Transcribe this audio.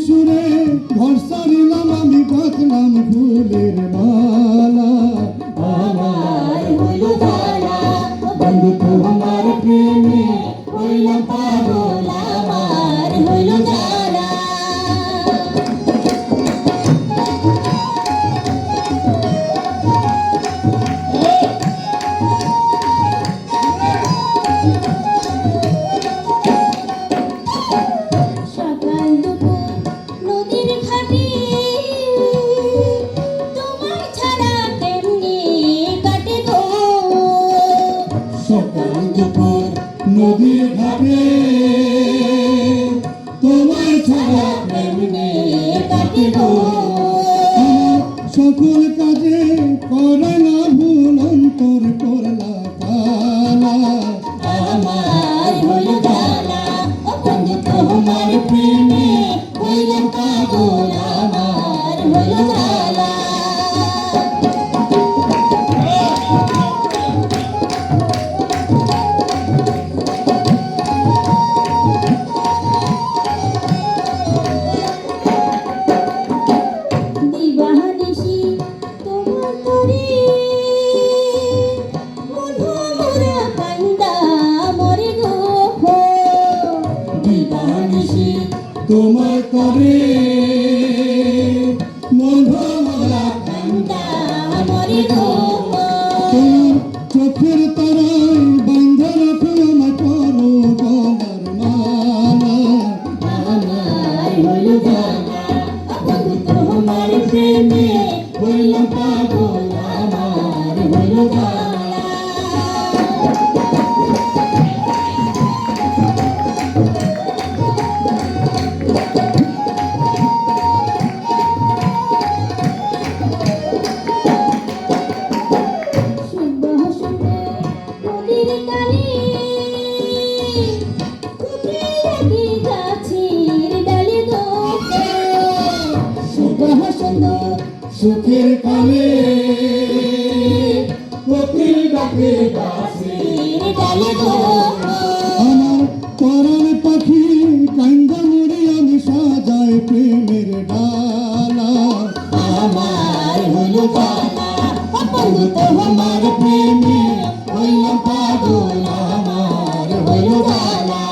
সুরে ঘর সারিলাম আমি বাঁধলাম ফুলের মালা। আমার হলো জ্বালা বন্ধু তোমার প্রেমে হইলাম পাগল আমার হলো জ্বালা। সকাল দুপুর নদীর ঘাটে তোমার ছাড়া কেমনে কাটে গো। সকাল দুপুর নদীর ঘাটে তোমার ছাড়া কেমনে কাটে গো। সকল কাজে করে না ভুল অন্তর করলা কালা। আমার হলো জ্বালা বন্ধু তোমার প্রেমে হইলাম পাগল আমার হলো জ্বালা। দিবানিশি তোমার তরে মধু মোরা কান্দা মরে গো। দিবানিশি তোমার করে মধুমরা কান্দা মরে গো। তোমার চোখের তারায় বান্ধা রাখো আমার করো গলার মালা। আমার হলো জ্বালা বন্ধু তোমার প্রেমে হইলাম পাগল আমার হলো জ্বালা। সুবহ সুন্দর নদীর কানে কুকি লাগি গাছের ডালে গো। সুবহ সুন্দর সুখের কালে কোকিল ডাকে গাছের ডালে গো। আমার পরাণ পাখি কান্দা মরে আমি সাজাই প্রেমের ডালা। আমার হলো জ্বালা বন্ধু তোমার প্রেমে হইলাম পাগল আমার হলো জ্বালা।